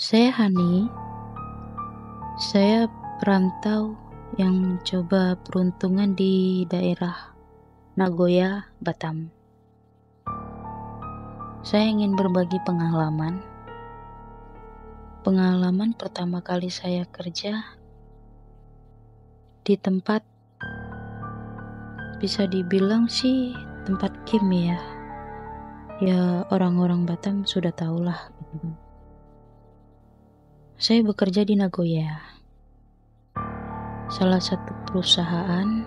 Saya Hani, saya perantau yang mencoba peruntungan di daerah Nagoya, Batam. Saya ingin berbagi pengalaman. Pengalaman pertama kali saya kerja di tempat bisa dibilang sih tempat game ya. Ya orang-orang Batam sudah tahulah gitu kan. Saya bekerja di Nagoya, salah satu perusahaan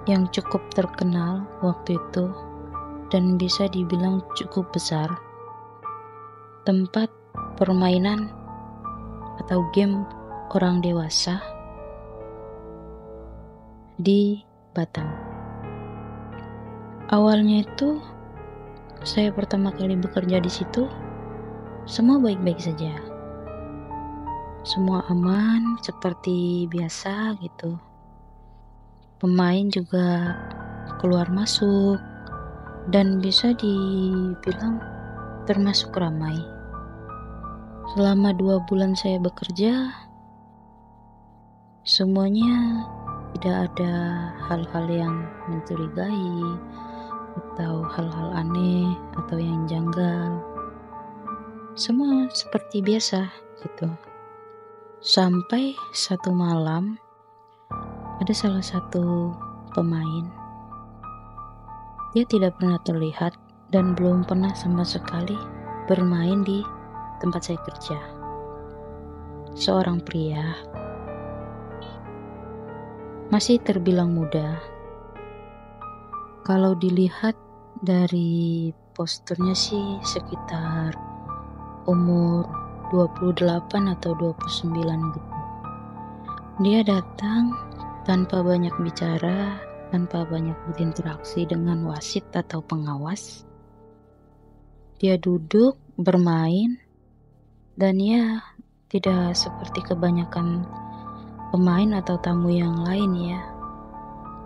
yang cukup terkenal waktu itu dan bisa dibilang cukup besar. Tempat permainan atau game orang dewasa di Batam. Awalnya itu saya pertama kali bekerja di situ, semua baik-baik saja. Semua aman seperti biasa gitu. Pemain juga keluar masuk dan bisa dibilang termasuk ramai. Selama 2 bulan saya bekerja, semuanya tidak ada hal-hal yang mencurigai atau hal-hal aneh atau yang janggal. Semua seperti biasa gitu. Sampai satu malam ada salah satu pemain. Dia tidak pernah terlihat dan belum pernah sama sekali bermain di tempat saya kerja. Seorang pria, masih terbilang muda. Kalau dilihat dari posturnya sih sekitar umur 28 atau 29 gitu. Dia datang tanpa banyak bicara, tanpa banyak berinteraksi dengan wasit atau pengawas. Dia duduk bermain dan ya tidak seperti kebanyakan pemain atau tamu yang lain ya.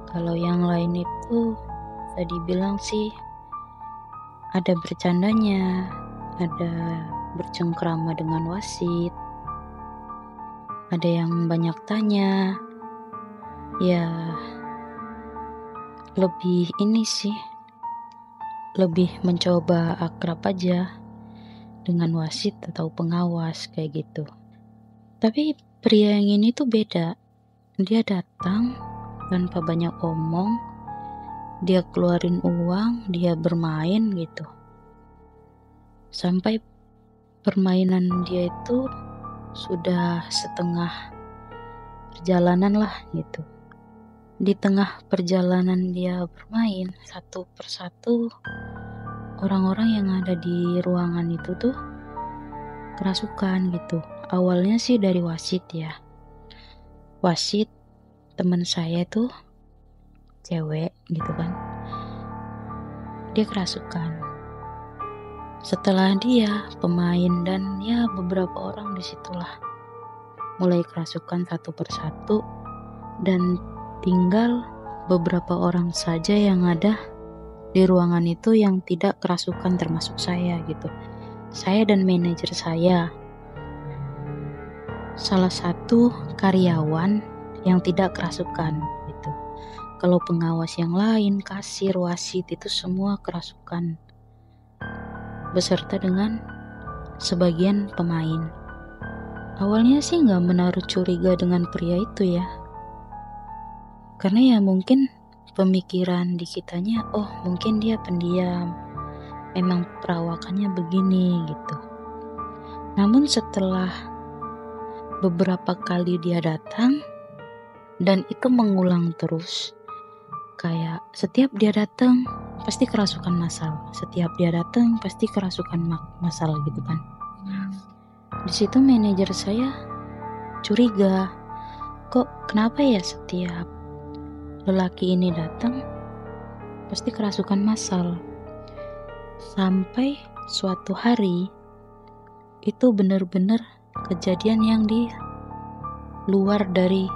Kalau yang lain itu tadi bilang sih ada bercandanya, ada bercengkrama dengan wasit, ada yang banyak tanya. Ya lebih ini sih, lebih mencoba akrab aja dengan wasit atau pengawas kayak gitu. Tapi pria yang ini tuh beda. Dia datang tanpa banyak omong, dia keluarin uang, dia bermain gitu. Sampai permainan dia itu sudah setengah perjalanan lah gitu. Di tengah perjalanan dia bermain, satu persatu orang-orang yang ada di ruangan itu tuh kerasukan gitu. Awalnya sih dari wasit ya. Wasit teman saya tuh cewek gitu kan. Dia kerasukan. Setelah dia pemain dan ya beberapa orang disitulah mulai kerasukan satu persatu dan tinggal beberapa orang saja yang ada di ruangan itu yang tidak kerasukan termasuk saya gitu. Saya dan manajer saya. Salah satu karyawan yang tidak kerasukan gitu. Kalau pengawas yang lain, kasir, wasit itu semua kerasukan. Beserta dengan sebagian pemain. Awalnya sih gak menaruh curiga dengan pria itu ya. Karena ya mungkin pemikiran di kitanya, oh mungkin dia pendiam, memang perawakannya begini gitu. Namun setelah beberapa kali dia datang dan itu mengulang terus, kayak setiap dia datang pasti kerasukan massal, setiap dia datang pasti kerasukan massal gitu kan. Di situ manajer saya curiga, kok kenapa ya setiap lelaki ini datang pasti kerasukan massal. Sampai suatu hari itu benar-benar kejadian yang di luar dari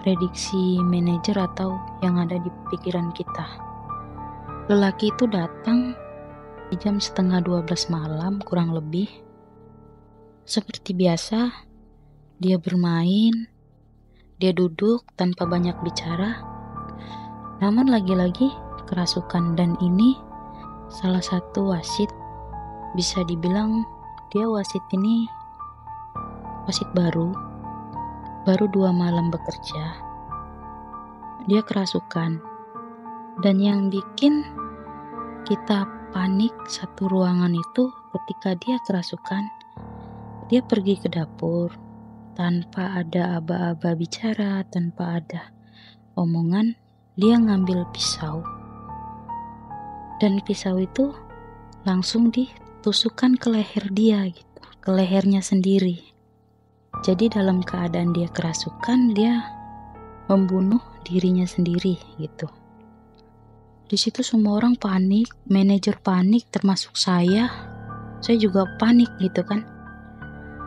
prediksi manajer atau yang ada di pikiran kita. Lelaki itu datang di jam setengah 12 malam kurang lebih. Seperti biasa, dia bermain, dia duduk tanpa banyak bicara, namun lagi-lagi kerasukan. Dan ini salah satu wasit, bisa dibilang dia wasit ini wasit baru 2 malam bekerja. Dia kerasukan, dan yang bikin kita panik satu ruangan itu ketika dia kerasukan, dia pergi ke dapur tanpa ada aba-aba bicara, tanpa ada omongan. Dia ngambil pisau, dan pisau itu langsung ditusukkan ke leher dia gitu, ke lehernya sendiri. Jadi dalam keadaan dia kerasukan, dia membunuh dirinya sendiri gitu. Di situ semua orang panik, manajer panik, termasuk saya. Saya juga panik gitu kan.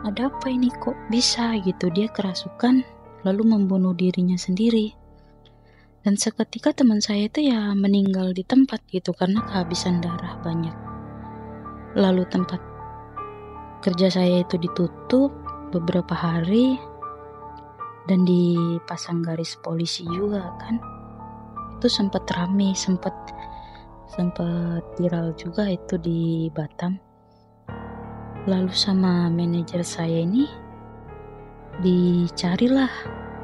Ada apa ini, kok bisa gitu dia kerasukan lalu membunuh dirinya sendiri. Dan seketika teman saya itu ya meninggal di tempat gitu karena kehabisan darah banyak. Lalu tempat kerja saya itu ditutup beberapa hari dan dipasang garis polisi juga kan. Itu sempat rame, sempat viral juga itu di Batam. Lalu sama manajer saya ini dicarilah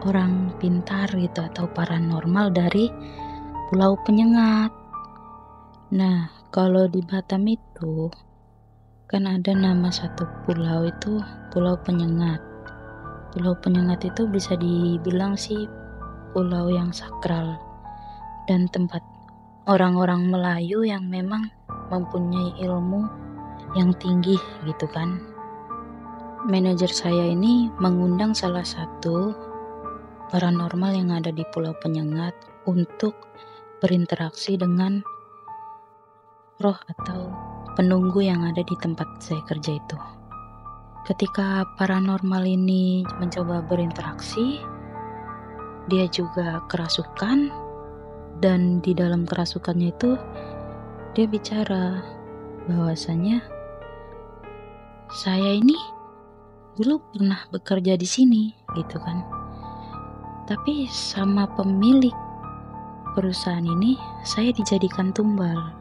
orang pintar gitu atau paranormal dari Pulau Penyengat. Nah, kalau di Batam itu kan ada nama satu pulau itu Pulau Penyengat. Pulau Penyengat itu bisa dibilang sih pulau yang sakral dan tempat orang-orang Melayu yang memang mempunyai ilmu yang tinggi gitu kan. Manajer saya ini mengundang salah satu paranormal yang ada di Pulau Penyengat untuk berinteraksi dengan roh atau penunggu yang ada di tempat saya kerja itu. Ketika paranormal ini mencoba berinteraksi, dia juga kerasukan, dan di dalam kerasukannya itu dia bicara bahwasanya saya ini dulu pernah bekerja di sini gitu kan. Tapi sama pemilik perusahaan ini saya dijadikan tumbal.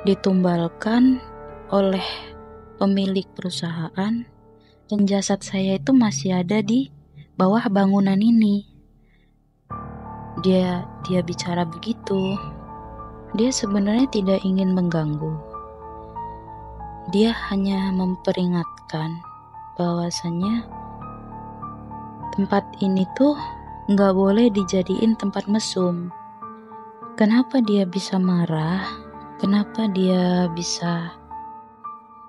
Ditumbalkan oleh pemilik perusahaan, dan jasad saya itu masih ada di bawah bangunan ini. Dia bicara begitu. Dia sebenarnya tidak ingin mengganggu. Dia hanya memperingatkan bahwasanya tempat ini tuh nggak boleh dijadiin tempat mesum. Kenapa dia bisa marah? Kenapa dia bisa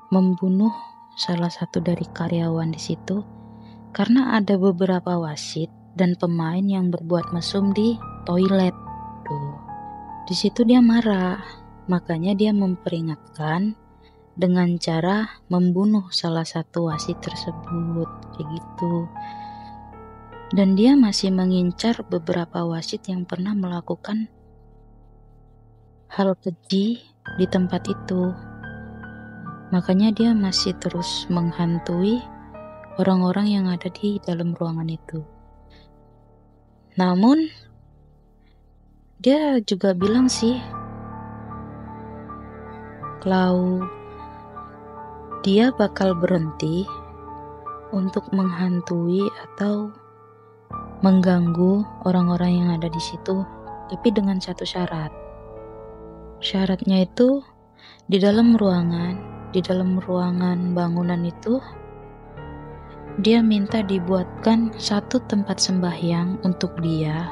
membunuh salah satu dari karyawan di situ? Karena ada beberapa wasit dan pemain yang berbuat mesum di toilet. Tuh. Di situ dia marah, makanya dia memperingatkan dengan cara membunuh salah satu wasit tersebut, kayak gitu. Dan dia masih mengincar beberapa wasit yang pernah melakukan hal keji di tempat itu. Makanya dia masih terus menghantui orang-orang yang ada di dalam ruangan itu. Namun dia juga bilang sih, kalau dia bakal berhenti untuk menghantui atau mengganggu orang-orang yang ada di situ, tapi dengan satu syarat. Syaratnya itu di dalam ruangan bangunan itu dia minta dibuatkan satu tempat sembahyang untuk dia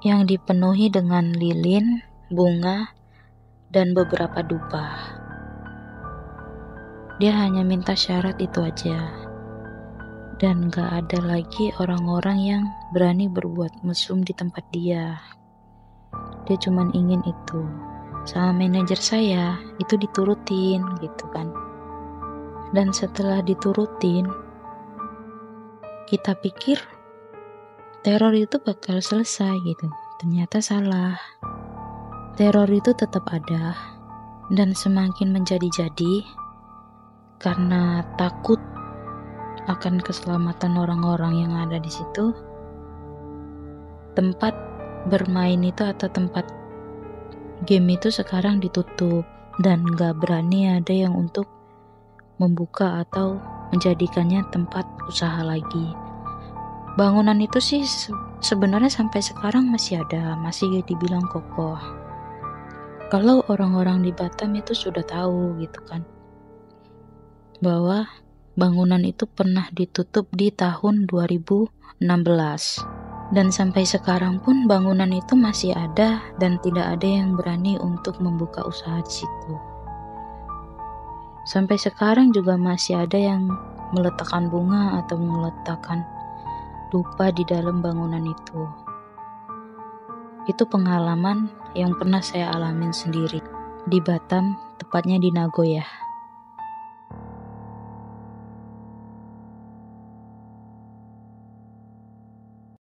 yang dipenuhi dengan lilin, bunga, dan beberapa dupa. Dia hanya minta syarat itu aja. Dan gak ada lagi orang-orang yang berani berbuat mesum di tempat dia. Dia cuman ingin itu. Sama manajer saya, itu diturutin gitu kan. Dan setelah diturutin, kita pikir teror itu bakal selesai gitu. Ternyata salah. Teror itu tetap ada. dan semakin menjadi-jadi karena takut akan keselamatan orang-orang yang ada di situ. Tempat bermain itu atau tempat game itu sekarang ditutup dan gak berani ada yang untuk membuka atau menjadikannya tempat usaha lagi. Bangunan itu sih sebenarnya sampai sekarang masih ada, masih dibilang kokoh. Kalau orang-orang di Batam itu sudah tahu gitu kan, bahwa bangunan itu pernah ditutup di tahun 2016. Dan sampai sekarang pun bangunan itu masih ada dan tidak ada yang berani untuk membuka usaha di situ. Sampai sekarang juga masih ada yang meletakkan bunga atau meletakkan dupa di dalam bangunan itu. Itu pengalaman yang pernah saya alamin sendiri di Batam, tepatnya di Nagoya.